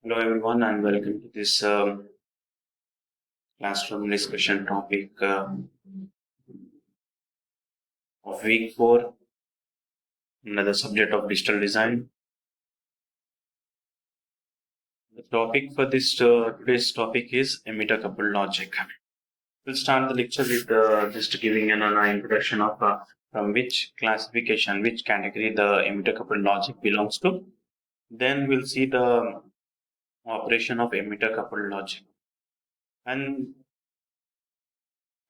Hello everyone and welcome to this classroom discussion topic of week 4, another subject of digital design. The topic for this today's topic is Emmitter Coupled Logic. We'll start the lecture with just giving an introduction of from which classification, which category the Emmitter Coupled Logic belongs to. Then we'll see the operation of Emmitter Coupled Logic. And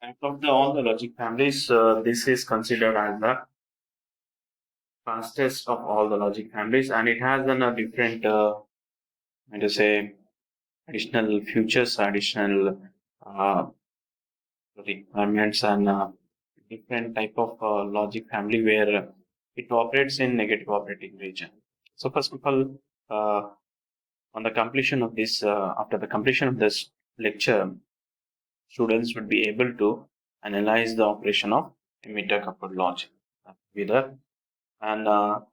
out of all the logic families, this is considered as the fastest of all the logic families, and it has a different, I to say, additional features, additional uh, requirements, and different type of logic family where it operates in negative operating region. So first of all, on the completion of this, after the completion of this lecture, students would be able to analyze the operation of emitter coupled logic. With that, and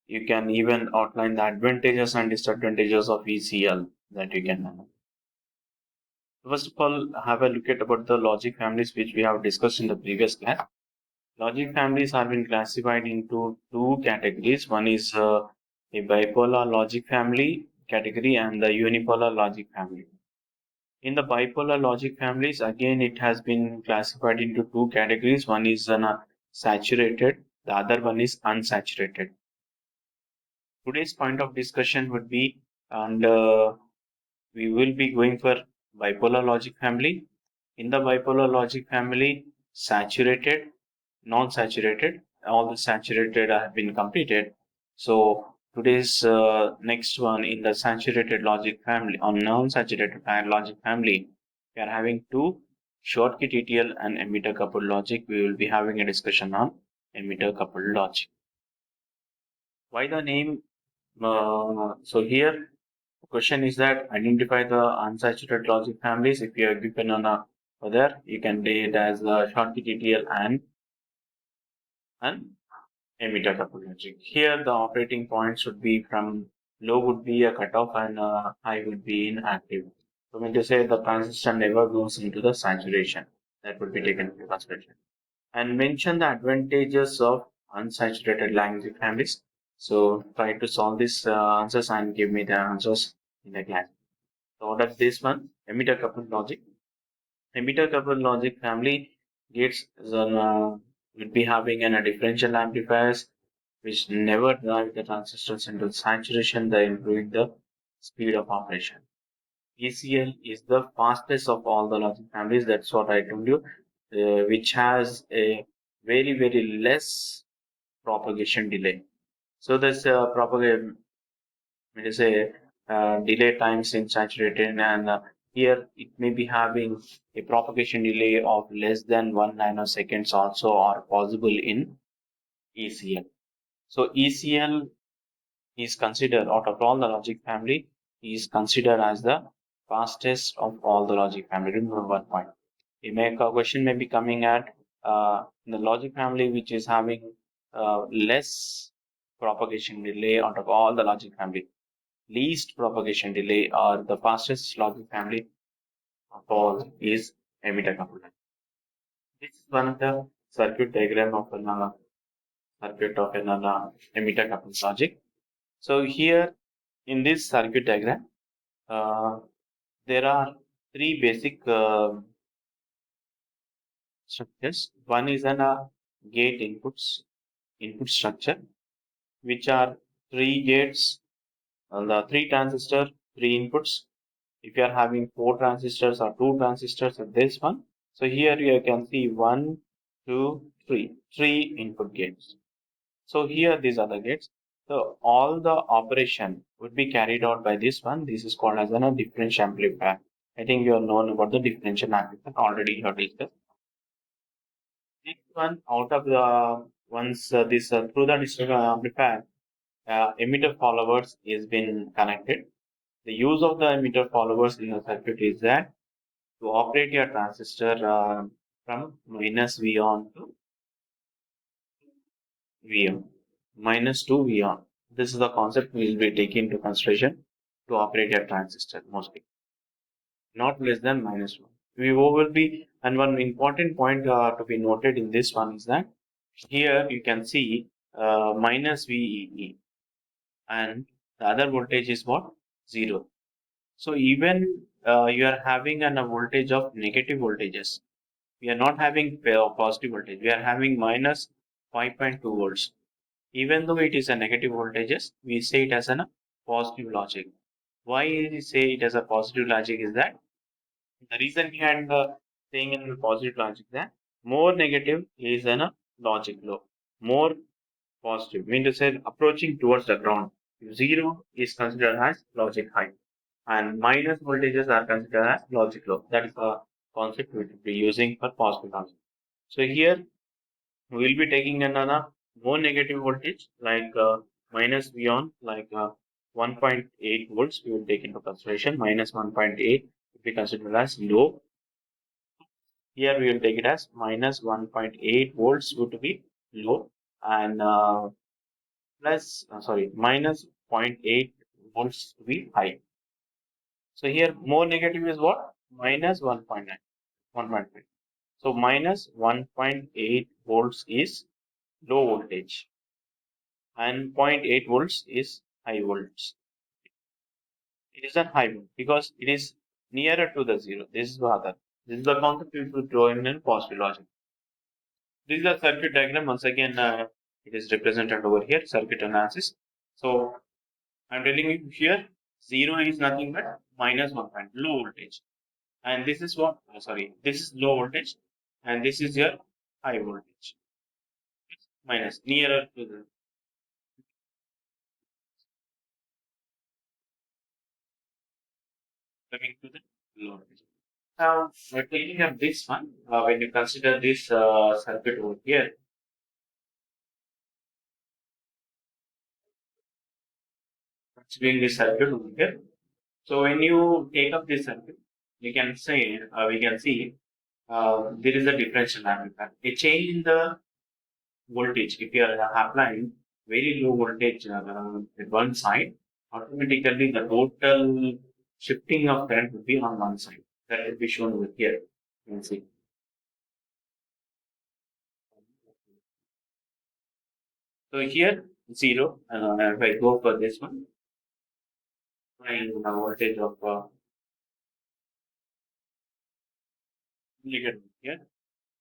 you can even outline the advantages and disadvantages of ECL that you can know. First of all, have a look at about the logic families which we have discussed in the previous class. Logic families have been classified into two categories. One is a bipolar logic family category and the unipolar logic family. In the bipolar logic families, again, it has been classified into two categories. One is saturated, the other one is unsaturated. Today's point of discussion would be, and we will be going for bipolar logic family. In the bipolar logic family, saturated, non-saturated, all the saturated have been completed. So today's next one in the saturated logic family, on non-saturated logic family, we are having two Schottky TTL and emitter coupled logic. We will be having a discussion on emitter coupled logic. Why the name? So here the question is that identify the unsaturated logic families. If you are given on a other, you can take it as Schottky TTL and emitter coupled logic. Here the operating points would be from low would be a cutoff and high would be inactive. So mean to say the transistor never goes into the saturation. That would be taken into consideration. And mention the advantages of unsaturated logic families. So try to solve these answers and give me the answers in the class. So that's this one, emitter coupled logic. Emitter coupled logic family gates will be having a differential amplifiers which never drive the transistors into saturation, thus improving the speed of operation. ECL is the fastest of all the logic families. That's what I told you, which has a very less propagation delay. So this propagation, it is a delay times in saturated, and here it may be having a propagation delay of less than 1 nanoseconds also are possible in ECL. So ECL is considered out of all the logic family, is considered as the fastest of all the logic family. Remember one point. A question may be coming at the logic family which is having less propagation delay out of all the logic family. Least propagation delay or the fastest logic family of all is emitter coupled. This is one of the circuit diagram of an circuit of an emitter coupled logic. So here in this circuit diagram, uh, there are three basic structures. One is an gate input structure, which are three gates, the three transistor, three inputs. If you are having four transistors or two transistors at this one, so here you can see one, two, three input gates. So here these are the gates. So all the operation would be carried out by this one. This is called as a differential amplifier. I think you have known about the differential amplifier already. You have discussed. Next one out of the once this through the differential amplifier, emitter followers is been connected. The use of the emitter followers in the circuit is that to operate your transistor from minus V on to V on, minus to V on. This is the concept we will be taking into consideration to operate a transistor mostly, not less than -1. We will be, and one important point to be noted in this one is that here you can see minus VEE, and the other voltage is what? 0. So even you are having a voltage of negative voltages. We are not having positive voltage. We are having minus 5.2 volts. Even though it is a negative voltages, we say it as a positive logic. Why we say it as a positive logic is that the reason behind the saying in the positive logic that more negative is in a logic low, more positive mean to say approaching towards the ground. Zero is considered as logic high, and minus voltages are considered as logic low. That is the concept we will be using for positive logic. So here we will be taking another more negative voltage like minus beyond like 1.8 volts. We will take into consideration minus 1.8 will be considered as low. Here we will take it as minus 1.8 volts would be low, and minus 0.8 volts to be high. So here more negative is what? Minus 1.9, 1.5. So minus 1.8 volts is low voltage, and 0.8 volts is high voltage. It is not high voltage because it is nearer to the zero. This is the other. This is the concept we should draw in positive logic. This is the circuit diagram. Once again, it is represented over here, circuit analysis. So I'm telling you here, 0 is nothing but minus 1 point, low voltage. And this is what, this is low voltage, and this is your high voltage. Minus, nearer to the, coming to the low voltage. Now, we're taking up this one, when you consider this circuit over here, considering this circuit over here. So when you take up this circuit, we can see there is a differential amplifier. A change in the voltage, if you are applying very low voltage at one side, automatically the total shifting of current will be on one side. That will be shown over here. You can see. So here 0, and if I go for this one, applying the voltage of here.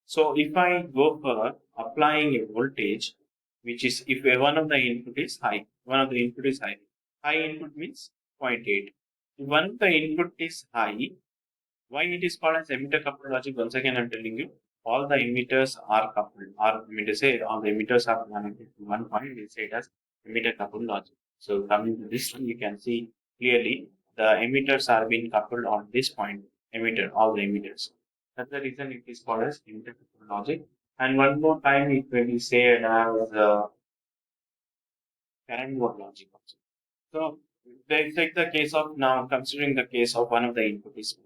So if I go for applying a voltage, which is if one of the input is high, high input means 0.8. If one of the input is high, why it is called as emitter coupled logic? Once again, I'm telling you, all the emitters are coupled, or I mean to say all the emitters are connected to one point. We say it as emitter coupled logic. So coming to this one, you can see clearly the emitters are being coupled on this point. All the emitters. That's the reason it is called as emitter coupled logic. And one more time, it will be said as current mode logic also. So let's take the case of now considering the case of one of the input is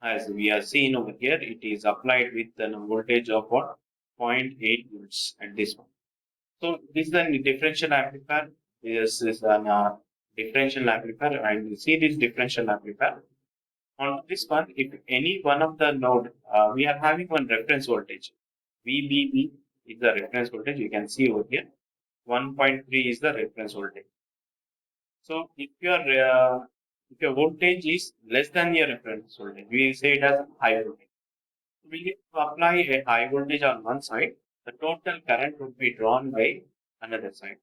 as we are seeing over here, it is applied with a voltage of what? 0.8 volts at this one. So this is a differential amplifier. This is a differential amplifier, and you see this differential amplifier. On this one, if any one of the node, we are having one reference voltage. VBB is the reference voltage. You can see over here. 1.3 is the reference voltage. So if your voltage is less than your reference voltage, we say it as high voltage. We need to apply a high voltage on one side, the total current would be drawn by another side.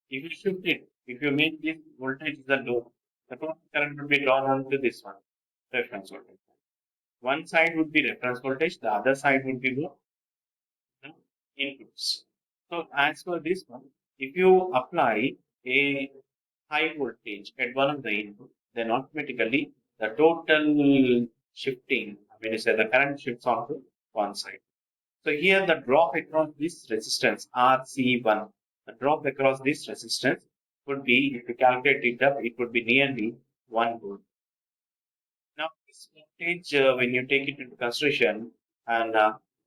If you shift it, if you make this voltage the low, the total current would be drawn onto this one, reference voltage. One side would be reference voltage, the other side would be the inputs. So as for this one, if you apply a high voltage at one of the input, then automatically the total shifting, I mean, say the current shifts onto one side. So here the drop across this resistance RC1, the drop across this resistance would be, if you calculate it up, it would be nearly 1 volt. Now this voltage, when you take it into consideration, and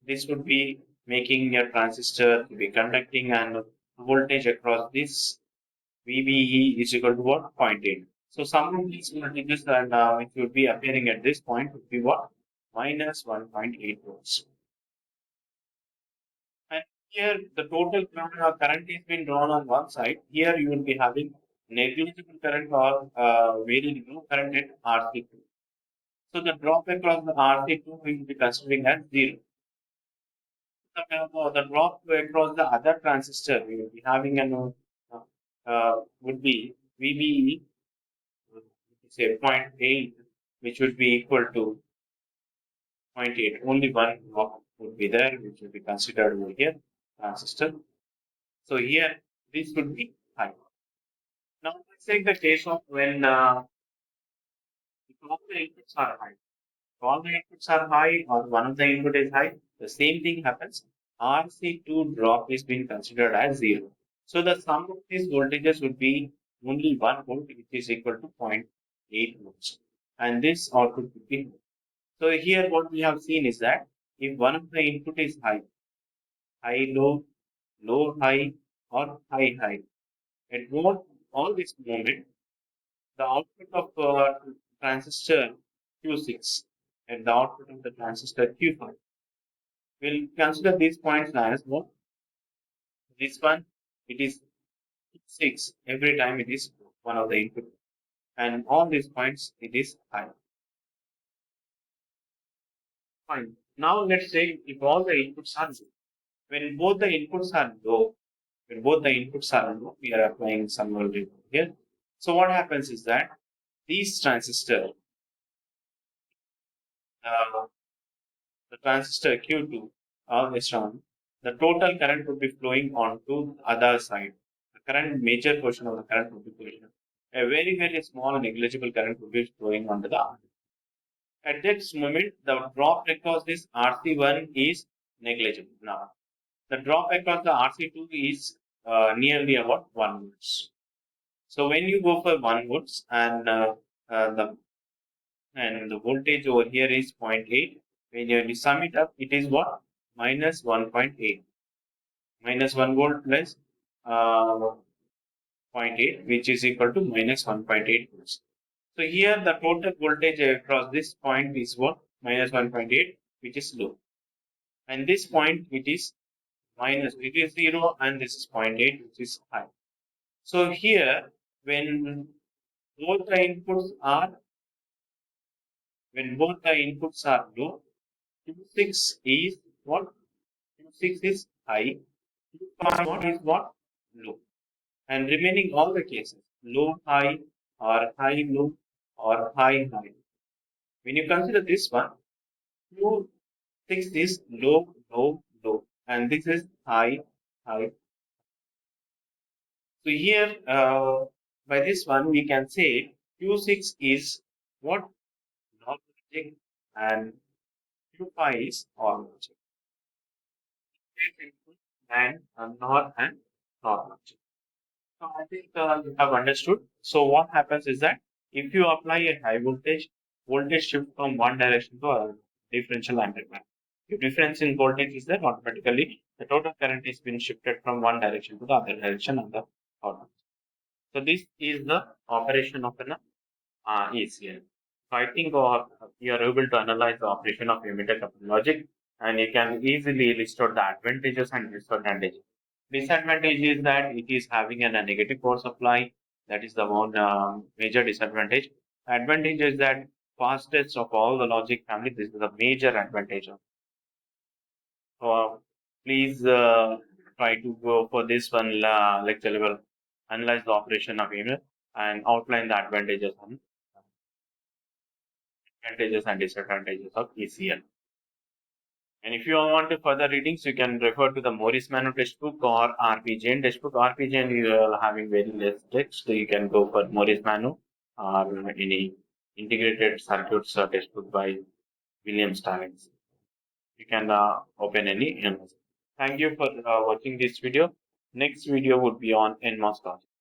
this would be making your transistor to be conducting, and voltage across this VBE is equal to what? 0.8. So sum of these voltages and which would be appearing at this point would be what? Minus 1.8 volts. And here the total current is being drawn on one side. Here you will be having negligible current or very low current at RC2. So the drop across the RC2 we will be considering as zero. The drop across the other transistor we will be having an would be VBE, say zero point 0.8, which would be equal to zero point 0.8. Only one block would be there, which will be considered over here, transistor. So here this would be high. Now let's take the case of when all the inputs are high. If all the inputs are high or one of the input is high, the same thing happens. RC2 drop is being considered as zero. So the sum of these voltages would be only 1 volt, which is equal to 0.8 volts. And this output would be low. So here what we have seen is that if one of the input is high, high, low, low, high, or high, high, at both all this moment, the output of transistor Q6 and the output of the transistor Q5. We'll consider these points as what? This one, it is 6 every time it is one of the input. And all these points, it is high. Fine. Now let's say if all the inputs are low. When both the inputs are low, we are applying some voltage here. So what happens is that these transistors, uh, the transistor Q2 or S1, the total current would be flowing onto the other side. The current, major portion of the current would be flowing. A very, very small negligible current would be flowing onto the other. At this moment, the drop across this RC1 is negligible. Now, the drop across the RC2 is nearly about 1 volts. So when you go for 1 volts and the voltage over here is 0.8, when you sum it up, it is what? Minus 1.8. Minus 1 volt plus uh, 0.8, which is equal to minus 1.8 volts. So here the total voltage across this point is what? Minus 1.8, which is low. And this point, it is minus, it is 0, and this is 0.8, which is high. So here, when both the inputs are low, Q6 is what? Q6 is high, Q5 is what? Low. And remaining all the cases, low, high, or high, low, or high, high. When you consider this one, Q6 is low, low, low, and this is high, high. So here, by this one, we can say Q6 is what? Not logic, and Q5 is or logic. And not and not logic. So I think you have understood. So what happens is that if you apply a high voltage shift from one direction to a differential amplifier. If difference in voltage is there, automatically the total current is being shifted from one direction to the other direction of the output. So this is the operation of an ECL. So I think you are able to analyze the operation of emitter coupled logic, and you can easily list out the advantages and disadvantages. Disadvantage is that it is having a negative power supply. That is the one major disadvantage. Advantage is that fastest of all the logic family. This is a major advantage. So please try to go for this one lecture level, analyze the operation of emitter and outline the advantages and disadvantages of ECL. And if you want to further readings, you can refer to the Morris Manu textbook or RPGN textbook. RPGN you are having very less text, so you can go for Morris Manu or any integrated circuits textbook by William Stallings. You can open any. Thank you for watching this video. Next video would be on NMOS logic.